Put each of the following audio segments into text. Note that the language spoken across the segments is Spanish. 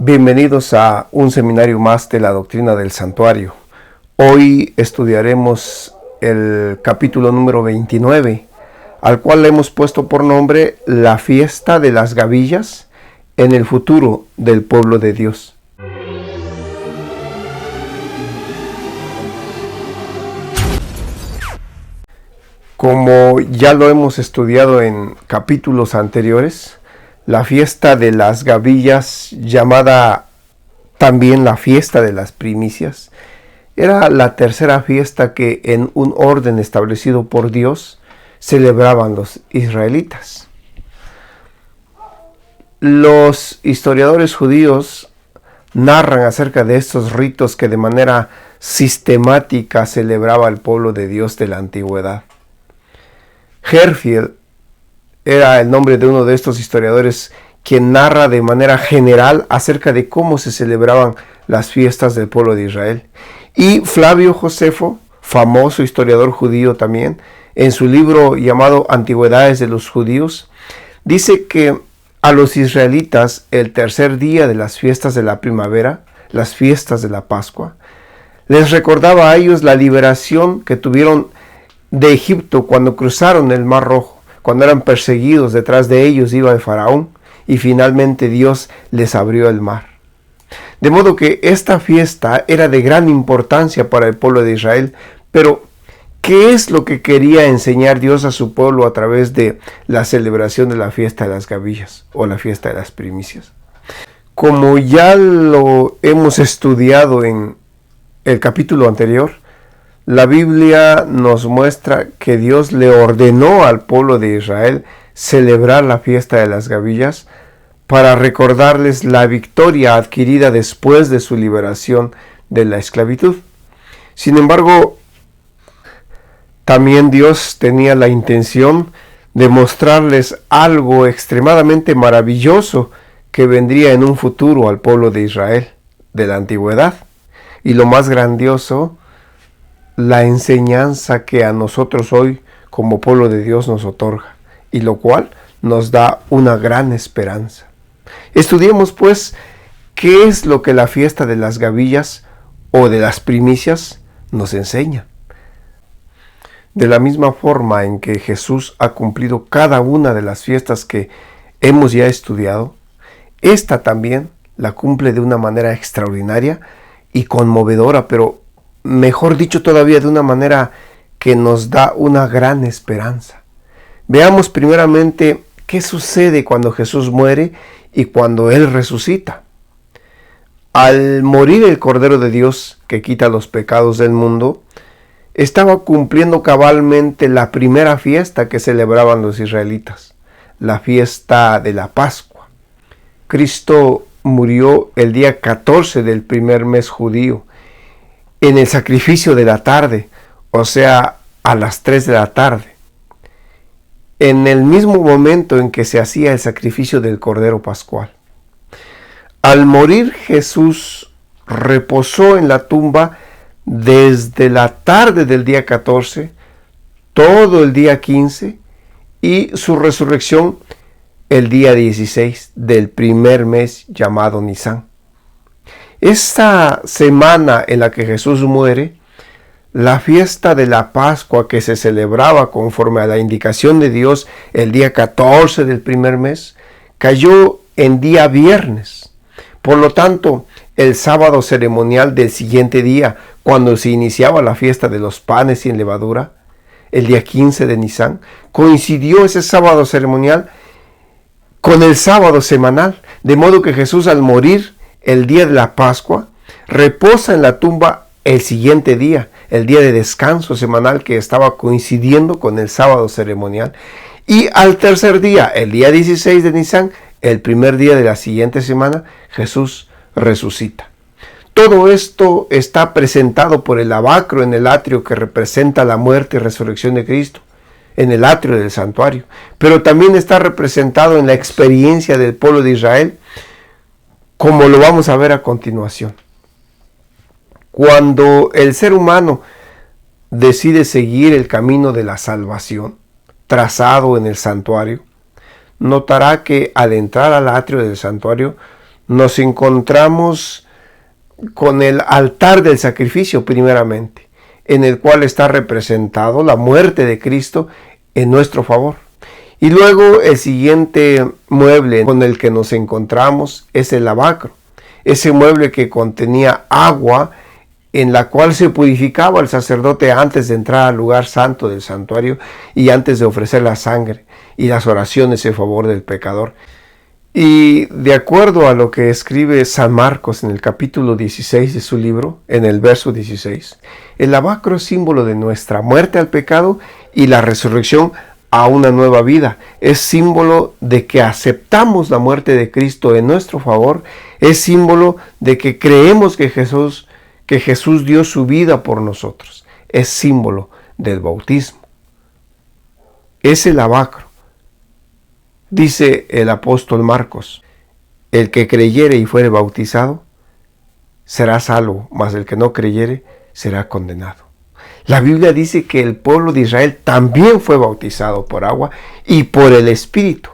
Bienvenidos a un seminario más de la doctrina del santuario. Hoy estudiaremos el capítulo número 29, al cual le hemos puesto por nombre La fiesta de las gavillas en el futuro del pueblo de Dios. Como ya lo hemos estudiado en capítulos anteriores, la fiesta de las gavillas, llamada también la fiesta de las primicias, era la tercera fiesta que en un orden establecido por Dios celebraban los israelitas. Los historiadores judíos narran acerca de estos ritos que de manera sistemática celebraba el pueblo de Dios de la antigüedad. Scherfield era el nombre de uno de estos historiadores quien narra de manera general acerca de cómo se celebraban las fiestas del pueblo de Israel. Y Flavio Josefo, famoso historiador judío también, en su libro llamado Antigüedades de los Judíos, dice que a los israelitas el tercer día de las fiestas de la primavera, las fiestas de la Pascua, les recordaba a ellos la liberación que tuvieron de Egipto cuando cruzaron el Mar Rojo. Cuando eran perseguidos, detrás de ellos iba el faraón y finalmente Dios les abrió el mar. De modo que esta fiesta era de gran importancia para el pueblo de Israel, pero ¿qué es lo que quería enseñar Dios a su pueblo a través de la celebración de la fiesta de las gavillas o la fiesta de las primicias? Como ya lo hemos estudiado en el capítulo anterior, la Biblia nos muestra que Dios le ordenó al pueblo de Israel celebrar la fiesta de las gavillas para recordarles la victoria adquirida después de su liberación de la esclavitud. Sin embargo, también Dios tenía la intención de mostrarles algo extremadamente maravilloso que vendría en un futuro al pueblo de Israel de la antigüedad. Y lo más grandioso, la enseñanza que a nosotros hoy como pueblo de Dios nos otorga, y lo cual nos da una gran esperanza. Estudiemos pues qué es lo que la fiesta de las gavillas o de las primicias nos enseña. De la misma forma en que Jesús ha cumplido cada una de las fiestas que hemos ya estudiado, esta también la cumple de una manera extraordinaria y conmovedora, pero mejor dicho todavía de una manera que nos da una gran esperanza. Veamos primeramente qué sucede cuando Jesús muere y cuando Él resucita. Al morir el Cordero de Dios que quita los pecados del mundo, estaba cumpliendo cabalmente la primera fiesta que celebraban los israelitas, la fiesta de la Pascua. Cristo murió el día 14 del primer mes judío, en el sacrificio de la tarde, o sea, a las 3 de la tarde, en el mismo momento en que se hacía el sacrificio del Cordero Pascual. Al morir Jesús reposó en la tumba desde la tarde del día 14, todo el día 15 y su resurrección el día 16 del primer mes llamado Nisán. Esta semana en la que Jesús muere, la fiesta de la Pascua que se celebraba conforme a la indicación de Dios el día 14 del primer mes, cayó en día viernes. Por lo tanto, el sábado ceremonial del siguiente día, cuando se iniciaba la fiesta de los panes sin levadura, el día 15 de Nisán, coincidió ese sábado ceremonial con el sábado semanal, de modo que Jesús al morir el día de la Pascua, reposa en la tumba el siguiente día, el día de descanso semanal que estaba coincidiendo con el sábado ceremonial. Y al tercer día, el día 16 de Nisán, el primer día de la siguiente semana, Jesús resucita. Todo esto está presentado por el lavacro en el atrio que representa la muerte y resurrección de Cristo, en el atrio del santuario. Pero también está representado en la experiencia del pueblo de Israel, como lo vamos a ver a continuación. Cuando el ser humano decide seguir el camino de la salvación, trazado en el santuario, notará que al entrar al atrio del santuario nos encontramos con el altar del sacrificio primeramente, en el cual está representado la muerte de Cristo en nuestro favor. Y luego el siguiente mueble con el que nos encontramos es el lavacro, ese mueble que contenía agua en la cual se purificaba el sacerdote antes de entrar al lugar santo del santuario y antes de ofrecer la sangre y las oraciones en favor del pecador. Y de acuerdo a lo que escribe San Marcos en el capítulo 16 de su libro, en el verso 16, el lavacro es símbolo de nuestra muerte al pecado y la resurrección a una nueva vida. Es símbolo de que aceptamos la muerte de Cristo en nuestro favor. Es símbolo de que creemos que Jesús dio su vida por nosotros. Es símbolo del bautismo. Ese lavacro, dice el apóstol Marcos, el que creyere y fuere bautizado será salvo, mas el que no creyere será condenado. La Biblia dice que el pueblo de Israel también fue bautizado por agua y por el Espíritu.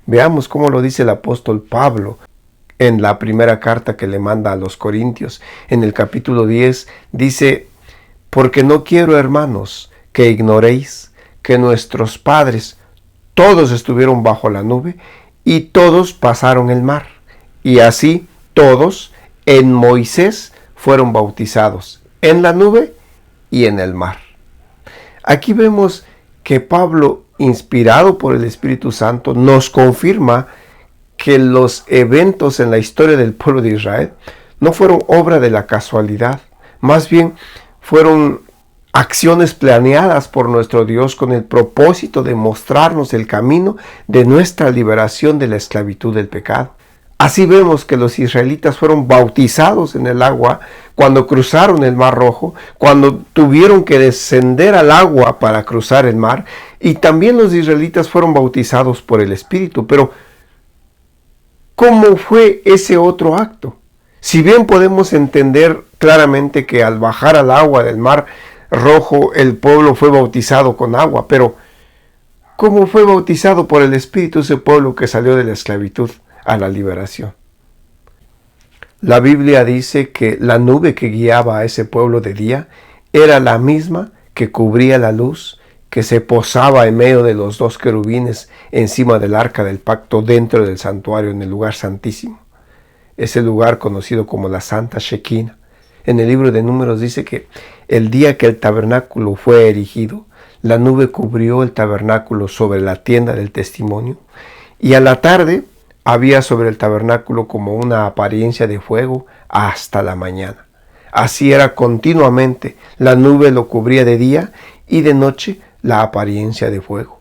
Veamos cómo lo dice el apóstol Pablo en la primera carta que le manda a los Corintios. En el capítulo 10 dice: porque no quiero, hermanos, que ignoréis que nuestros padres todos estuvieron bajo la nube y todos pasaron el mar. Y así todos en Moisés fueron bautizados, en la nube y en el mar. Aquí vemos que Pablo, inspirado por el Espíritu Santo, nos confirma que los eventos en la historia del pueblo de Israel no fueron obra de la casualidad, más bien fueron acciones planeadas por nuestro Dios con el propósito de mostrarnos el camino de nuestra liberación de la esclavitud del pecado. Así vemos que los israelitas fueron bautizados en el agua cuando cruzaron el Mar Rojo, cuando tuvieron que descender al agua para cruzar el mar, y también los israelitas fueron bautizados por el Espíritu. Pero, ¿cómo fue ese otro acto? Si bien podemos entender claramente que al bajar al agua del Mar Rojo el pueblo fue bautizado con agua, pero ¿cómo fue bautizado por el Espíritu ese pueblo que salió de la esclavitud a la liberación? La Biblia dice que la nube que guiaba a ese pueblo de día era la misma que cubría la luz que se posaba en medio de los dos querubines encima del arca del pacto dentro del santuario, en el lugar santísimo, ese lugar conocido como la Santa Shekinah. En el libro de Números dice que el día que el tabernáculo fue erigido, la nube cubrió el tabernáculo sobre la tienda del testimonio, y a la tarde había sobre el tabernáculo como una apariencia de fuego hasta la mañana. Así era continuamente, la nube lo cubría de día y de noche la apariencia de fuego.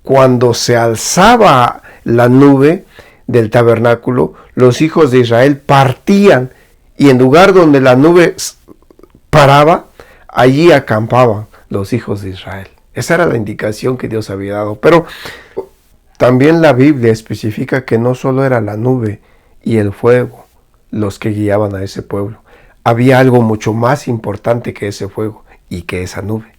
Cuando se alzaba la nube del tabernáculo, los hijos de Israel partían, y en lugar donde la nube paraba, allí acampaban los hijos de Israel. Esa era la indicación que Dios había dado. Pero también la Biblia especifica que no solo era la nube y el fuego los que guiaban a ese pueblo. Había algo mucho más importante que ese fuego y que esa nube.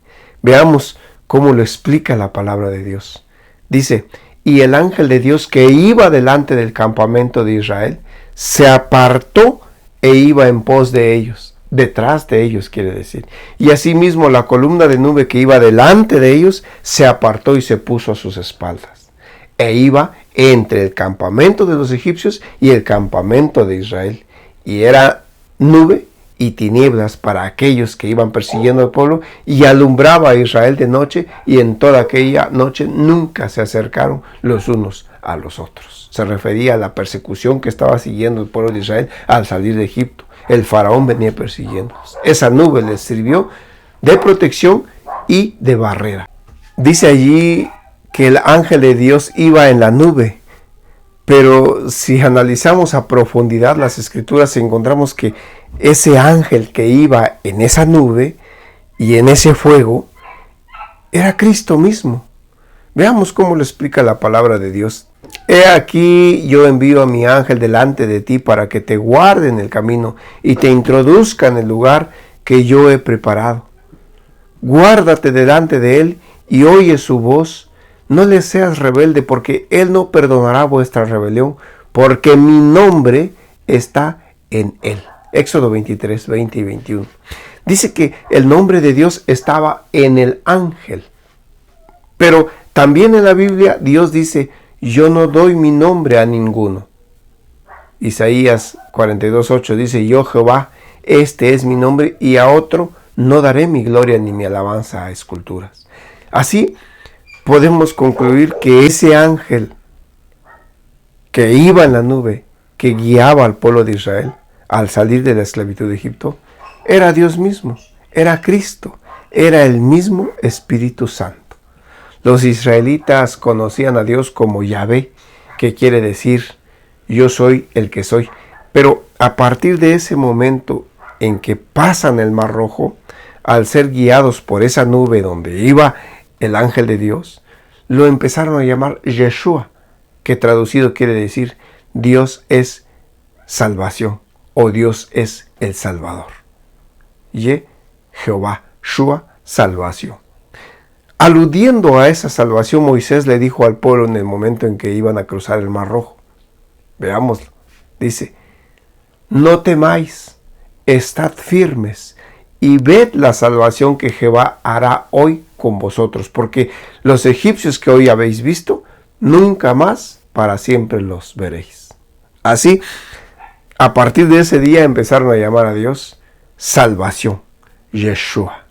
Veamos cómo lo explica la palabra de Dios. Dice: y el ángel de Dios que iba delante del campamento de Israel se apartó e iba en pos de ellos. Detrás de ellos, quiere decir. Y asimismo la columna de nube que iba delante de ellos se apartó y se puso a sus espaldas. E iba entre el campamento de los egipcios y el campamento de Israel. Y era nube y tinieblas para aquellos que iban persiguiendo al pueblo, y alumbraba a Israel de noche, y en toda aquella noche nunca se acercaron los unos a los otros. Se refería a la persecución que estaba siguiendo el pueblo de Israel al salir de Egipto. El faraón venía persiguiéndolos. Esa nube les sirvió de protección y de barrera. Dice allí que el ángel de Dios iba en la nube, pero si analizamos a profundidad las escrituras, encontramos que ese ángel que iba en esa nube y en ese fuego era Cristo mismo. Veamos cómo lo explica la palabra de Dios. He aquí, yo envío a mi ángel delante de ti para que te guarde en el camino y te introduzca en el lugar que yo he preparado. Guárdate delante de él y oye su voz. No le seas rebelde, porque él no perdonará vuestra rebelión, porque mi nombre está en él. Éxodo 23, 20 y 21. Dice que el nombre de Dios estaba en el ángel. Pero también en la Biblia Dios dice, yo no doy mi nombre a ninguno. Isaías 42:8 dice, yo Jehová, este es mi nombre, y a otro no daré mi gloria ni mi alabanza a esculturas. Así podemos concluir que ese ángel que iba en la nube, que guiaba al pueblo de Israel al salir de la esclavitud de Egipto, era Dios mismo, era Cristo, era el mismo Espíritu Santo. Los israelitas conocían a Dios como Yahvé, que quiere decir, yo soy el que soy. Pero a partir de ese momento en que pasan el Mar Rojo, al ser guiados por esa nube donde iba el ángel de Dios, lo empezaron a llamar Yeshua, que traducido quiere decir Dios es salvación o Dios es el Salvador. Jehová, Shua, salvación. Aludiendo a esa salvación, Moisés le dijo al pueblo en el momento en que iban a cruzar el Mar Rojo. Veámoslo. Dice, no temáis, estad firmes y ved la salvación que Jehová hará hoy con vosotros, porque los egipcios que hoy habéis visto, nunca más para siempre los veréis. Así, a partir de ese día empezaron a llamar a Dios salvación, Yeshua.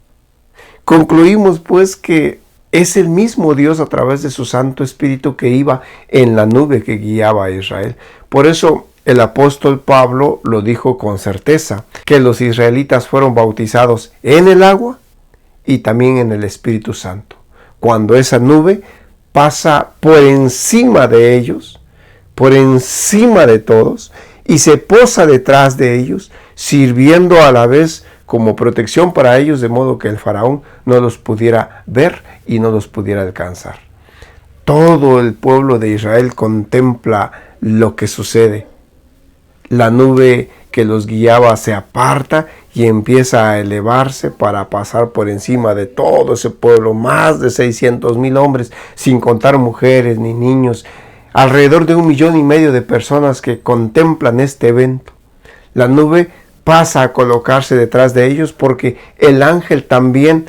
Concluimos pues que es el mismo Dios a través de su Santo Espíritu que iba en la nube que guiaba a Israel. Por eso el apóstol Pablo lo dijo con certeza, que los israelitas fueron bautizados en el agua y también en el Espíritu Santo. Cuando esa nube pasa por encima de ellos, por encima de todos, y se posa detrás de ellos, sirviendo a la vez como protección para ellos, de modo que el faraón no los pudiera ver y no los pudiera alcanzar. Todo el pueblo de Israel contempla lo que sucede. La nube que los guiaba se aparta y empieza a elevarse para pasar por encima de todo ese pueblo, más de 600,000 hombres, sin contar mujeres ni niños, alrededor de 1,5 millones de personas que contemplan este evento. La nube pasa a colocarse detrás de ellos porque el ángel también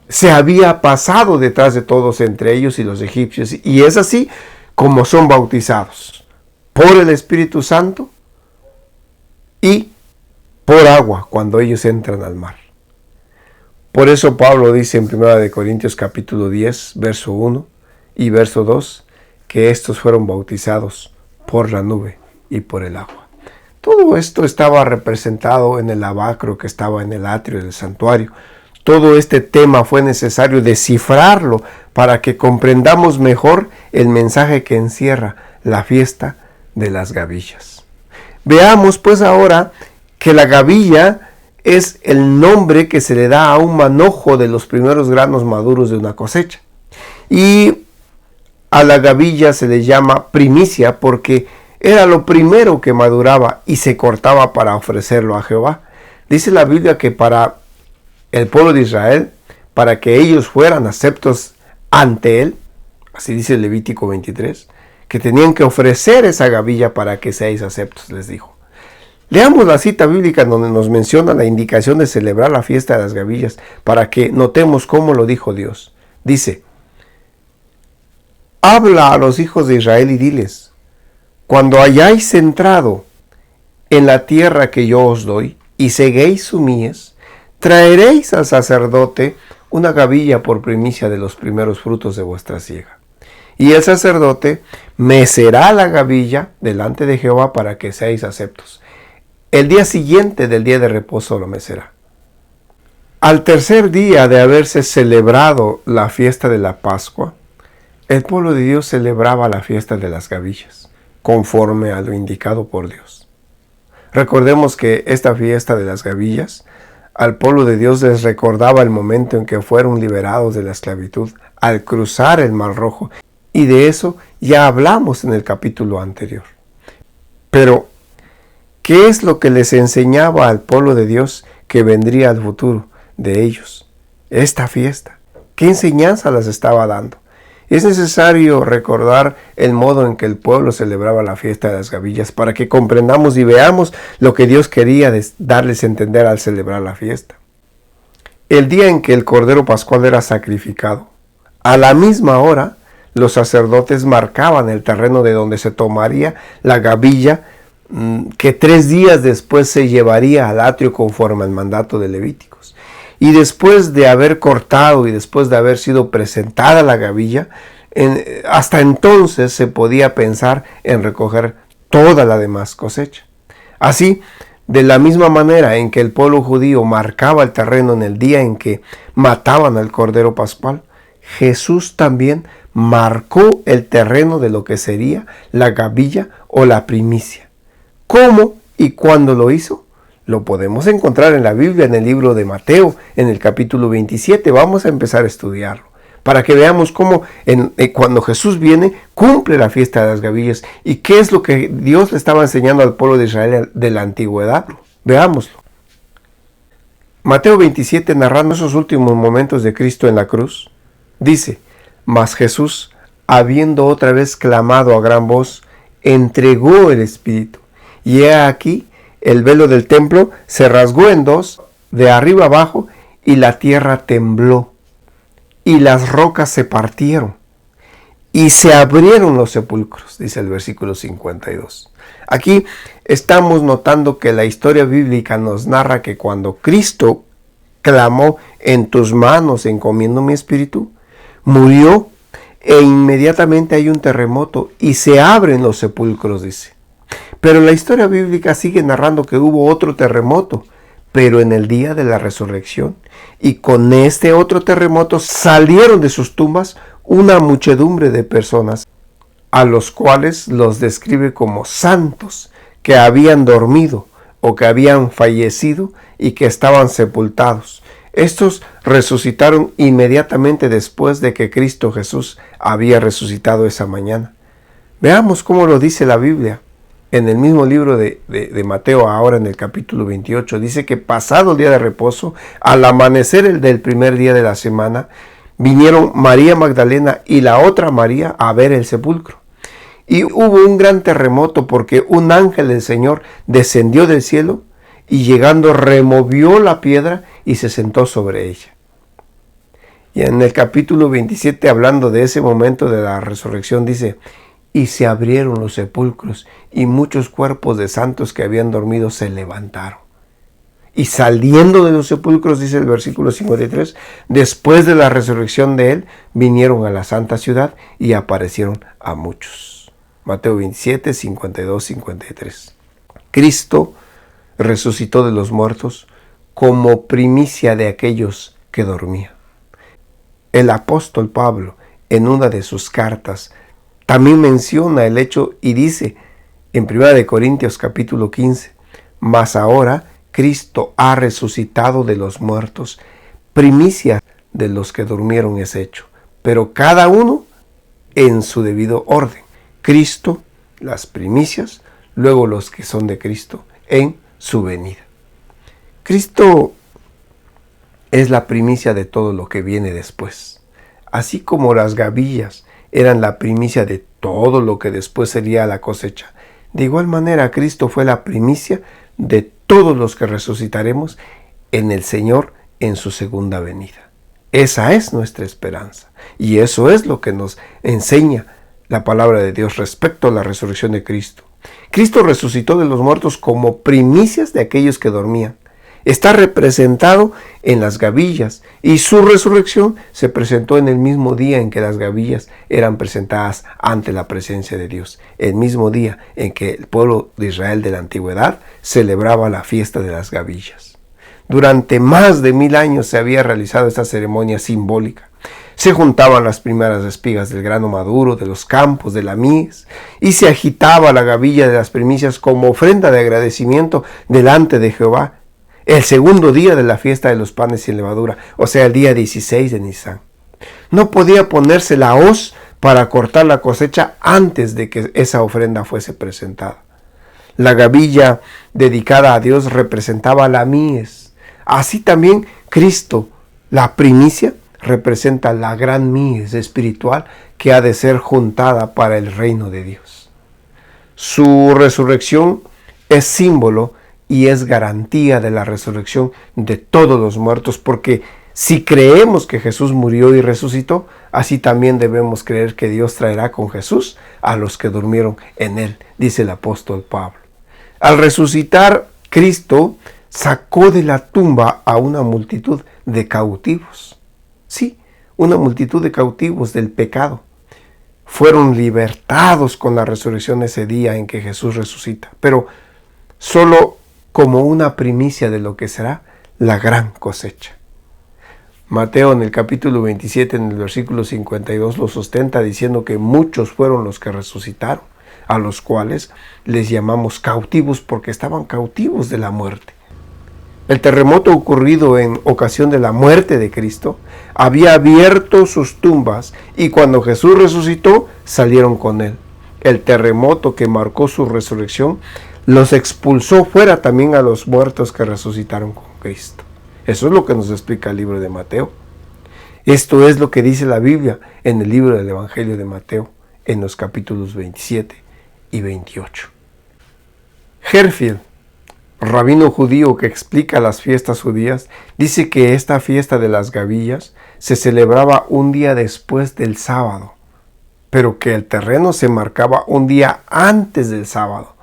se había pasado detrás de todos, entre ellos y los egipcios. Y es así como son bautizados, por el Espíritu Santo y por agua cuando ellos entran al mar. Por eso Pablo dice en 1 Corintios capítulo 10, verso 1 y verso 2, que estos fueron bautizados por la nube y por el agua. Todo esto estaba representado en el lavacro que estaba en el atrio del santuario. Todo este tema fue necesario descifrarlo para que comprendamos mejor el mensaje que encierra la fiesta de las gavillas. Veamos pues ahora que la gavilla es el nombre que se le da a un manojo de los primeros granos maduros de una cosecha. Y a la gavilla se le llama primicia porque era lo primero que maduraba y se cortaba para ofrecerlo a Jehová. Dice la Biblia que para el pueblo de Israel, para que ellos fueran aceptos ante él, así dice Levítico 23, que tenían que ofrecer esa gavilla para que seáis aceptos, les dijo. Leamos la cita bíblica donde nos menciona la indicación de celebrar la fiesta de las gavillas para que notemos cómo lo dijo Dios. Dice, habla a los hijos de Israel y diles, cuando hayáis entrado en la tierra que yo os doy y seguéis su mies, traeréis al sacerdote una gavilla por primicia de los primeros frutos de vuestra siega. Y el sacerdote mecerá la gavilla delante de Jehová para que seáis aceptos. El día siguiente del día de reposo lo mecerá. Al tercer día de haberse celebrado la fiesta de la Pascua, el pueblo de Dios celebraba la fiesta de las gavillas, conforme a lo indicado por Dios. Recordemos que esta fiesta de las gavillas al pueblo de Dios les recordaba el momento en que fueron liberados de la esclavitud al cruzar el Mar Rojo, y de eso ya hablamos en el capítulo anterior. Pero, ¿qué es lo que les enseñaba al pueblo de Dios que vendría al futuro de ellos? Esta fiesta. ¿Qué enseñanza les estaba dando? Es necesario recordar el modo en que el pueblo celebraba la fiesta de las gavillas para que comprendamos y veamos lo que Dios quería darles a entender al celebrar la fiesta. El día en que el Cordero Pascual era sacrificado, a la misma hora, los sacerdotes marcaban el terreno de donde se tomaría la gavilla que 3 días después se llevaría al atrio conforme al mandato de Levíticos. Y después de haber cortado y después de haber sido presentada la gavilla, hasta entonces se podía pensar en recoger toda la demás cosecha. Así, de la misma manera en que el pueblo judío marcaba el terreno en el día en que mataban al Cordero Pascual, Jesús también marcó el terreno de lo que sería la gavilla o la primicia. ¿Cómo y cuándo lo hizo? Lo podemos encontrar en la Biblia, en el libro de Mateo, en el capítulo 27. Vamos a empezar a estudiarlo, para que veamos cómo cuando Jesús viene, cumple la fiesta de las gavillas. ¿Y qué es lo que Dios le estaba enseñando al pueblo de Israel de la antigüedad? Veámoslo. Mateo 27, narrando esos últimos momentos de Cristo en la cruz, dice: mas Jesús, habiendo otra vez clamado a gran voz, entregó el Espíritu. Y he aquí, el velo del templo se rasgó en dos, de arriba abajo, y la tierra tembló, y las rocas se partieron, y se abrieron los sepulcros, dice el versículo 52. Aquí estamos notando que la historia bíblica nos narra que cuando Cristo clamó: en tus manos encomiendo mi espíritu, murió, e inmediatamente hay un terremoto y se abren los sepulcros, dice. Pero la historia bíblica sigue narrando que hubo otro terremoto, pero en el día de la resurrección. Y con este otro terremoto salieron de sus tumbas una muchedumbre de personas, a los cuales los describe como santos, que habían dormido o que habían fallecido y que estaban sepultados. Estos resucitaron inmediatamente después de que Cristo Jesús había resucitado esa mañana. Veamos cómo lo dice la Biblia. En el mismo libro de Mateo, ahora en el capítulo 28, dice que pasado el día de reposo, al amanecer el del primer día de la semana, vinieron María Magdalena y la otra María a ver el sepulcro. Y hubo un gran terremoto porque un ángel del Señor descendió del cielo y llegando removió la piedra y se sentó sobre ella. Y en el capítulo 27, hablando de ese momento de la resurrección, dice: y se abrieron los sepulcros, y muchos cuerpos de santos que habían dormido se levantaron. Y saliendo de los sepulcros, dice el versículo 53, después de la resurrección de él, vinieron a la santa ciudad y aparecieron a muchos. Mateo 27, 52, 53. Cristo resucitó de los muertos como primicia de aquellos que dormían. El apóstol Pablo, en una de sus cartas, también menciona el hecho y dice en 1 Corintios capítulo 15, mas ahora Cristo ha resucitado de los muertos, primicia de los que durmieron es hecho, pero cada uno en su debido orden. Cristo, las primicias, luego los que son de Cristo en su venida. Cristo es la primicia de todo lo que viene después, así como las gavillas eran la primicia de todo lo que después sería la cosecha. De igual manera, Cristo fue la primicia de todos los que resucitaremos en el Señor en su segunda venida. Esa es nuestra esperanza y eso es lo que nos enseña la palabra de Dios respecto a la resurrección de Cristo. Cristo resucitó de los muertos como primicias de aquellos que dormían. Está representado en las gavillas y su resurrección se presentó en el mismo día en que las gavillas eran presentadas ante la presencia de Dios, el mismo día en que el pueblo de Israel de la antigüedad celebraba la fiesta de las gavillas. Durante más de 1000 años se había realizado esta ceremonia simbólica. Se juntaban las primeras espigas del grano maduro de los campos de la mies y se agitaba la gavilla de las primicias como ofrenda de agradecimiento delante de Jehová el segundo día de la fiesta de los panes sin levadura, o sea, el día 16 de Nisan. No podía ponerse la hoz para cortar la cosecha antes de que esa ofrenda fuese presentada. La gavilla dedicada a Dios representaba la mies. Así también Cristo, la primicia, representa la gran mies espiritual que ha de ser juntada para el reino de Dios. Su resurrección es símbolo y es garantía de la resurrección de todos los muertos, porque si creemos que Jesús murió y resucitó, así también debemos creer que Dios traerá con Jesús a los que durmieron en él, dice el apóstol Pablo. Al resucitar, Cristo sacó de la tumba a una multitud de cautivos. Sí, una multitud de cautivos del pecado. Fueron libertados con la resurrección ese día en que Jesús resucita, pero solo como una primicia de lo que será la gran cosecha. Mateo en el capítulo 27, en el versículo 52, lo sustenta diciendo que muchos fueron los que resucitaron, a los cuales les llamamos cautivos porque estaban cautivos de la muerte. El terremoto ocurrido en ocasión de la muerte de Cristo había abierto sus tumbas y cuando Jesús resucitó salieron con él. El terremoto que marcó su resurrección los expulsó fuera también a los muertos que resucitaron con Cristo. Eso es lo que nos explica el libro de Mateo. Esto es lo que dice la Biblia en el libro del Evangelio de Mateo, en los capítulos 27 y 28. Herfield, rabino judío que explica las fiestas judías, dice que esta fiesta de las gavillas se celebraba un día después del sábado, pero que el terreno se marcaba un día antes del sábado,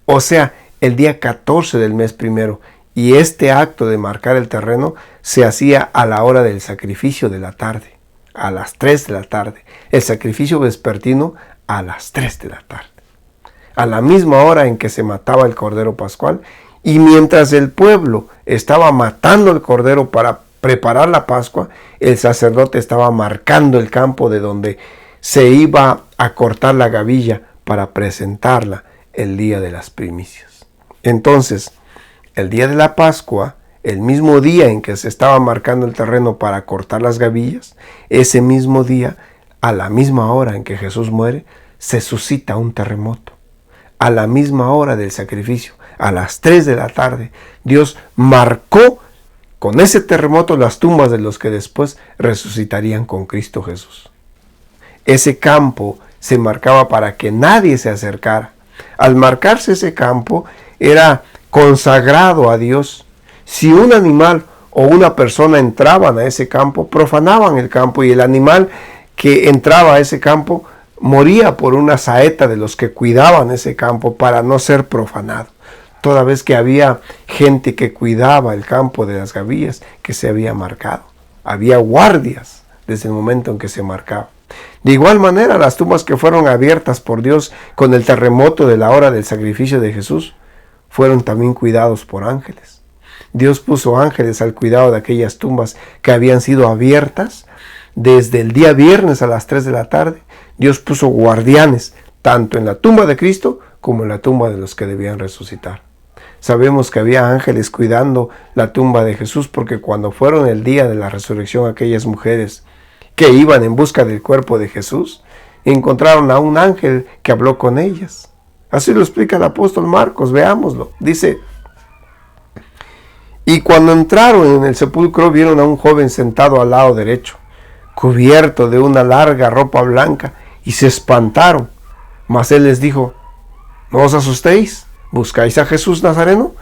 o sea, el día 14 del mes primero, y este acto de marcar el terreno se hacía a la hora del sacrificio de la tarde, a las 3 de la tarde, el sacrificio vespertino a las 3 de la tarde, a la misma hora en que se mataba el cordero pascual. Y mientras el pueblo estaba matando el cordero para preparar la Pascua, el sacerdote estaba marcando el campo de donde se iba a cortar la gavilla para presentarla el día de las primicias. Entonces, el día de la Pascua, el mismo día en que se estaba marcando el terreno para cortar las gavillas, ese mismo día, a la misma hora en que Jesús muere, se suscita un terremoto. A la misma hora del sacrificio, a las 3 de la tarde, Dios marcó con ese terremoto las tumbas de los que después resucitarían con Cristo Jesús. Ese campo se marcaba para que nadie se acercara. Al marcarse ese campo, era consagrado a Dios. Si un animal o una persona entraban a ese campo, profanaban el campo y el animal que entraba a ese campo moría por una saeta de los que cuidaban ese campo para no ser profanado. Toda vez que había gente que cuidaba el campo de las gavillas que se había marcado. Había guardias desde el momento en que se marcaba. De igual manera, las tumbas que fueron abiertas por Dios con el terremoto de la hora del sacrificio de Jesús fueron también cuidados por ángeles. Dios puso ángeles al cuidado de aquellas tumbas que habían sido abiertas. Desde el día viernes a las 3 de la tarde, Dios puso guardianes tanto en la tumba de Cristo como en la tumba de los que debían resucitar. Sabemos que había ángeles cuidando la tumba de Jesús porque cuando fueron el día de la resurrección aquellas mujeres que iban en busca del cuerpo de Jesús, encontraron a un ángel que habló con ellas. Así lo explica el apóstol Marcos, veámoslo. Dice: y cuando entraron en el sepulcro vieron a un joven sentado al lado derecho, cubierto de una larga ropa blanca, y se espantaron. Mas él les dijo: no os asustéis, ¿buscáis a Jesús Nazareno?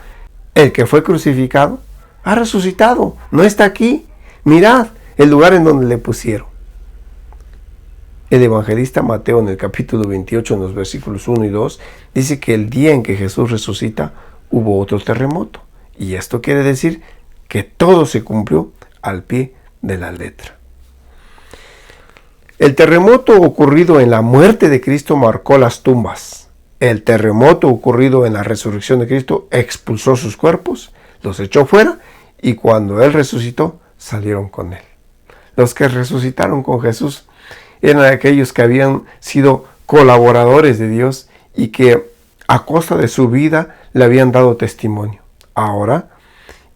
El que fue crucificado ha resucitado, no está aquí. Mirad el lugar en donde le pusieron. El evangelista Mateo en el capítulo 28, en los versículos 1 y 2, dice que el día en que Jesús resucita hubo otro terremoto. Y esto quiere decir que todo se cumplió al pie de la letra. El terremoto ocurrido en la muerte de Cristo marcó las tumbas. El terremoto ocurrido en la resurrección de Cristo expulsó sus cuerpos, los echó fuera y cuando Él resucitó, salieron con Él. Los que resucitaron con Jesús eran aquellos que habían sido colaboradores de Dios y que a costa de su vida le habían dado testimonio. Ahora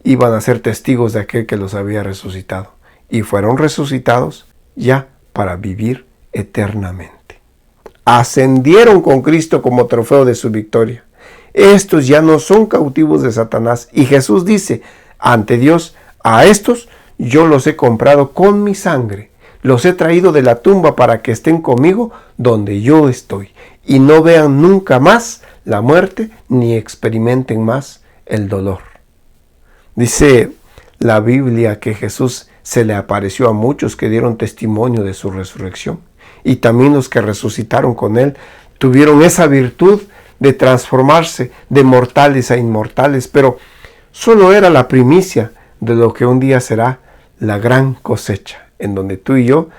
iban a ser testigos de aquel que los había resucitado y fueron resucitados ya para vivir eternamente. Ascendieron con Cristo como trofeo de su victoria. Estos ya no son cautivos de Satanás y Jesús dice ante Dios: a estos yo los he comprado con mi sangre. Los he traído de la tumba para que estén conmigo donde yo estoy y no vean nunca más la muerte ni experimenten más el dolor. Dice la Biblia que Jesús se le apareció a muchos que dieron testimonio de su resurrección, y también los que resucitaron con él tuvieron esa virtud de transformarse de mortales a inmortales, pero solo era la primicia de lo que un día será la gran cosecha, en donde tú y yo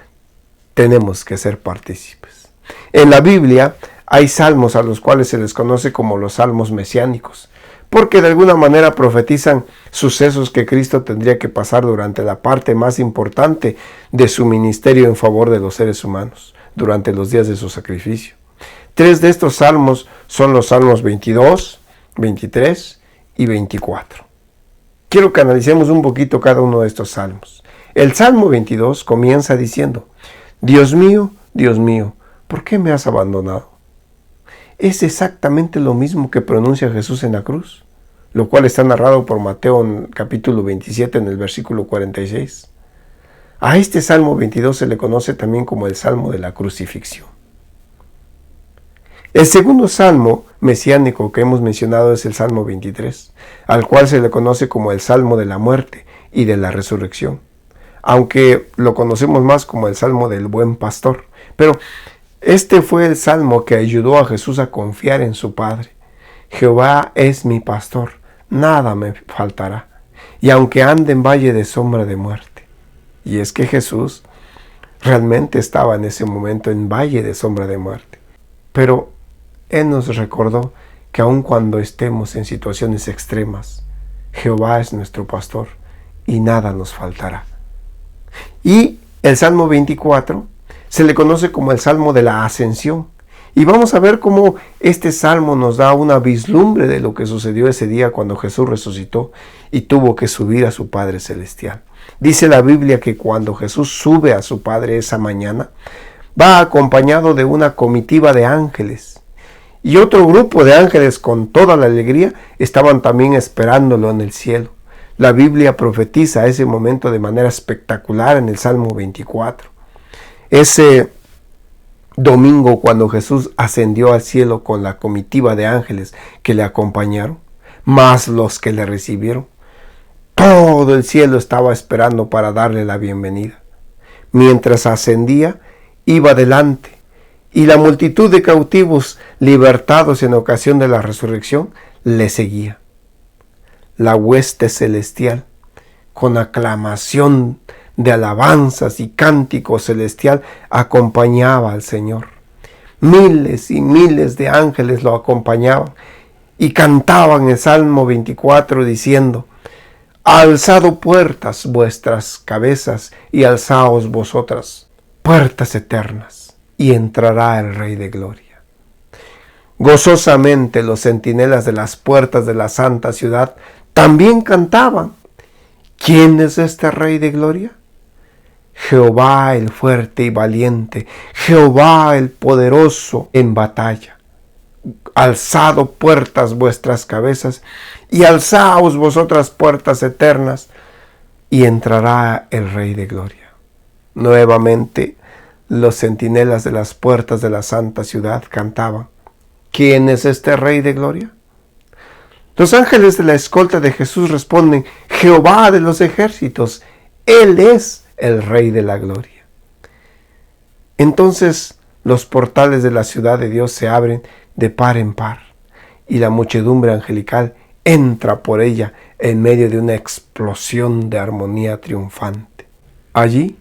tenemos que ser partícipes. En la Biblia hay salmos a los cuales se les conoce como los salmos mesiánicos, porque de alguna manera profetizan sucesos que Cristo tendría que pasar durante la parte más importante de su ministerio en favor de los seres humanos, durante los días de su sacrificio. 3 de estos salmos son los salmos 22, 23 y 24. Quiero que analicemos un poquito cada uno de estos salmos. El Salmo 22 comienza diciendo: Dios mío, ¿por qué me has abandonado? Es exactamente lo mismo que pronuncia Jesús en la cruz, lo cual está narrado por Mateo en capítulo 27 en el versículo 46. A este Salmo 22 se le conoce también como el Salmo de la crucifixión. El segundo salmo mesiánico que hemos mencionado es el Salmo 23, al cual se le conoce como el Salmo de la muerte y de la resurrección, aunque lo conocemos más como el Salmo del buen pastor. Pero este fue el salmo que ayudó a Jesús a confiar en su Padre. Jehová es mi pastor, nada me faltará, y aunque ande en valle de sombra de muerte. Y es que Jesús realmente estaba en ese momento en valle de sombra de muerte. Pero Él nos recordó que aun cuando estemos en situaciones extremas, Jehová es nuestro pastor y nada nos faltará. Y el Salmo 24 se le conoce como el Salmo de la Ascensión. Y vamos a ver cómo este salmo nos da una vislumbre de lo que sucedió ese día cuando Jesús resucitó y tuvo que subir a su Padre Celestial. Dice la Biblia que cuando Jesús sube a su Padre esa mañana, va acompañado de una comitiva de ángeles. Y otro grupo de ángeles con toda la alegría estaban también esperándolo en el cielo. La Biblia profetiza ese momento de manera espectacular en el Salmo 24. Ese domingo cuando Jesús ascendió al cielo con la comitiva de ángeles que le acompañaron, más los que le recibieron, todo el cielo estaba esperando para darle la bienvenida. Mientras ascendía, iba delante, y la multitud de cautivos libertados en ocasión de la resurrección le seguía. La hueste celestial, con aclamación de alabanzas y cántico celestial, acompañaba al Señor. Miles y miles de ángeles lo acompañaban y cantaban el Salmo 24 diciendo: Alzado puertas vuestras cabezas y alzaos vosotras, puertas eternas, y entrará el Rey de Gloria. Gozosamente los centinelas de las puertas de la santa ciudad también cantaban: ¿Quién es este Rey de Gloria? Jehová el fuerte y valiente, Jehová el poderoso en batalla. Alzado puertas vuestras cabezas y alzaos vosotras puertas eternas, y entrará el Rey de Gloria. Nuevamente los centinelas de las puertas de la santa ciudad cantaban: ¿Quién es este Rey de Gloria? Los ángeles de la escolta de Jesús responden: Jehová de los ejércitos, Él es el Rey de la Gloria. Entonces los portales de la ciudad de Dios se abren de par en par, y la muchedumbre angelical entra por ella en medio de una explosión de armonía triunfante. Allí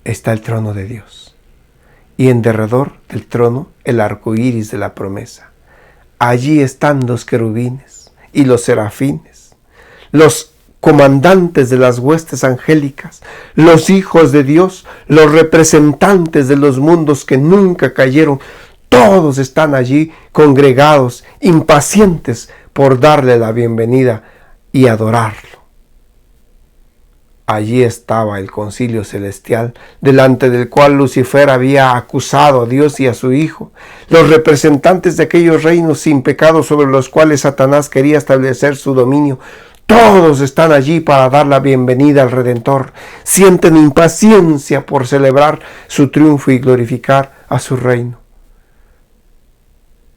está el trono de Dios, y en derredor del trono el arco iris de la promesa. Allí están los querubines y los serafines, los comandantes de las huestes angélicas, los hijos de Dios, los representantes de los mundos que nunca cayeron. Todos están allí congregados, impacientes por darle la bienvenida y adorarlo. Allí estaba el concilio celestial, delante del cual Lucifer había acusado a Dios y a su Hijo, los representantes de aquellos reinos sin pecado sobre los cuales Satanás quería establecer su dominio. Todos están allí para dar la bienvenida al Redentor. Sienten impaciencia por celebrar su triunfo y glorificar a su reino.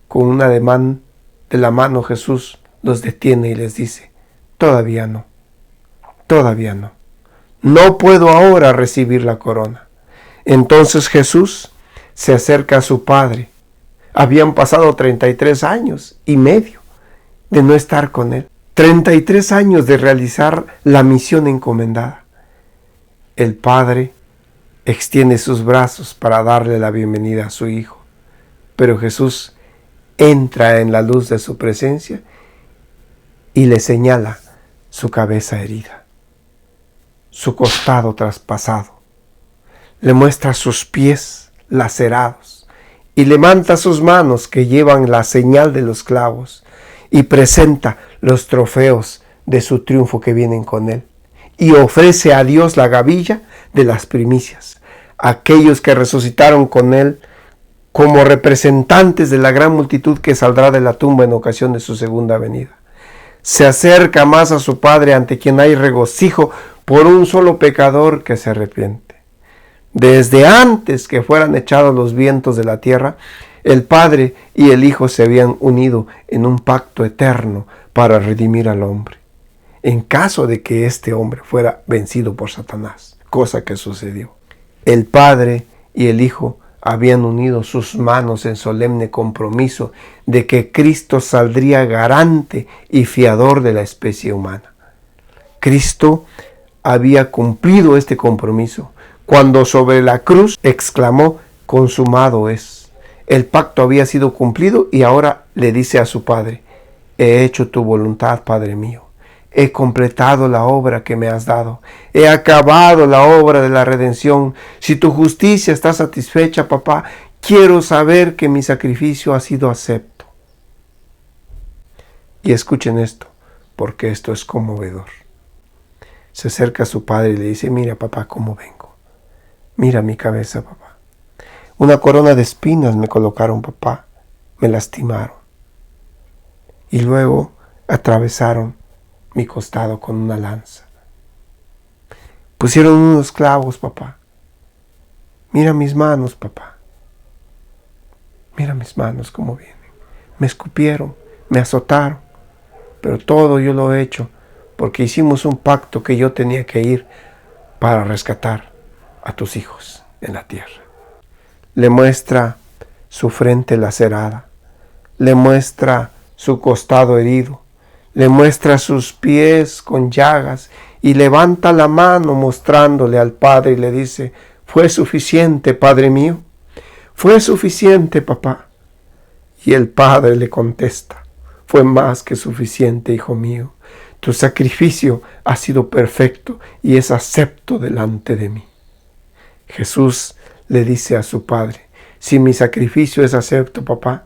Con un ademán de la mano Jesús los detiene y les dice: todavía no, todavía no. No puedo ahora recibir la corona. Entonces Jesús se acerca a su Padre. Habían pasado 33 años y medio de no estar con Él. 33 años de realizar la misión encomendada. El Padre extiende sus brazos para darle la bienvenida a su Hijo. Pero Jesús entra en la luz de su presencia y le señala su cabeza herida, su costado traspasado. Le muestra sus pies lacerados y levanta sus manos que llevan la señal de los clavos y presenta los trofeos de su triunfo que vienen con él y ofrece a Dios la gavilla de las primicias, aquellos que resucitaron con él como representantes de la gran multitud que saldrá de la tumba en ocasión de su segunda venida. Se acerca más a su Padre, ante quien hay regocijo por un solo pecador que se arrepiente. Desde antes que fueran echados los vientos de la tierra, el Padre y el Hijo se habían unido en un pacto eterno para redimir al hombre, en caso de que este hombre fuera vencido por Satanás, cosa que sucedió. El Padre y el Hijo habían unido sus manos en solemne compromiso de que Cristo saldría garante y fiador de la especie humana. Cristo había cumplido este compromiso cuando sobre la cruz exclamó: consumado es. El pacto había sido cumplido y ahora le dice a su Padre: he hecho tu voluntad, Padre mío. He completado la obra que me has dado. He acabado la obra de la redención. Si tu justicia está satisfecha, papá, quiero saber que mi sacrificio ha sido acepto. Y escuchen esto, porque esto es conmovedor. Se acerca a su padre y le dice: mira, papá, cómo vengo. Mira mi cabeza, papá. Una corona de espinas me colocaron, papá. Me lastimaron. Y luego atravesaron mi costado con una lanza. Pusieron unos clavos, papá. Mira mis manos, papá. Mira mis manos cómo vienen. Me escupieron, me azotaron, pero todo yo lo he hecho porque hicimos un pacto que yo tenía que ir para rescatar a tus hijos en la tierra. Le muestra su frente lacerada, le muestra su costado herido, le muestra sus pies con llagas y levanta la mano mostrándole al Padre y le dice: fue suficiente, Padre mío, fue suficiente, papá. Y el Padre le contesta: fue más que suficiente, hijo mío. Tu sacrificio ha sido perfecto y es acepto delante de mí. Jesús le dice a su Padre: si mi sacrificio es acepto, papá,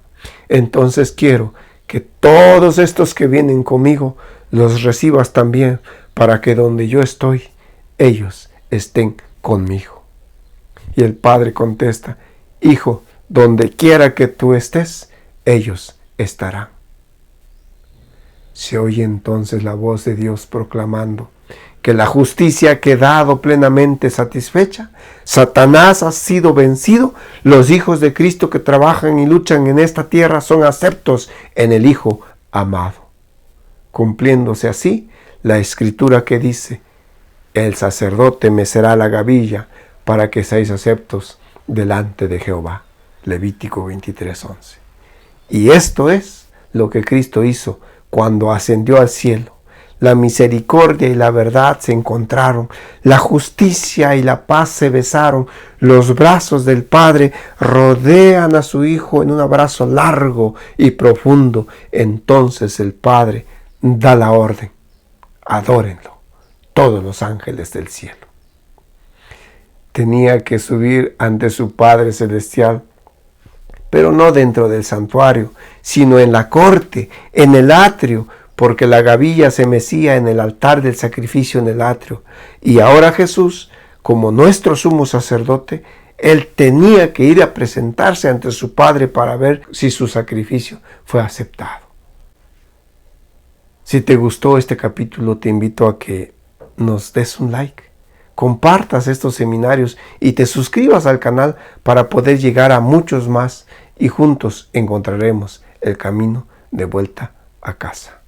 entonces quiero que todos estos que vienen conmigo los recibas también, para que donde yo estoy, ellos estén conmigo. Y el Padre contesta: hijo, donde quiera que tú estés, ellos estarán. Se oye entonces la voz de Dios proclamando que la justicia ha quedado plenamente satisfecha, Satanás ha sido vencido, los hijos de Cristo que trabajan y luchan en esta tierra son aceptos en el Hijo amado, cumpliéndose así la escritura que dice: el sacerdote mecerá la gavilla para que seáis aceptos delante de Jehová. Levítico 23:11. Y esto es lo que Cristo hizo cuando ascendió al cielo. La misericordia y la verdad se encontraron, la justicia y la paz se besaron, los brazos del Padre rodean a su Hijo en un abrazo largo y profundo. Entonces el Padre da la orden: adórenlo todos los ángeles del cielo. Tenía que subir ante su Padre celestial, pero no dentro del santuario, sino en la corte, en el atrio, porque la gavilla se mecía en el altar del sacrificio en el atrio. Y ahora Jesús, como nuestro sumo sacerdote, él tenía que ir a presentarse ante su Padre para ver si su sacrificio fue aceptado. Si te gustó este capítulo, te invito a que nos des un like, compartas estos seminarios y te suscribas al canal para poder llegar a muchos más y juntos encontraremos el camino de vuelta a casa.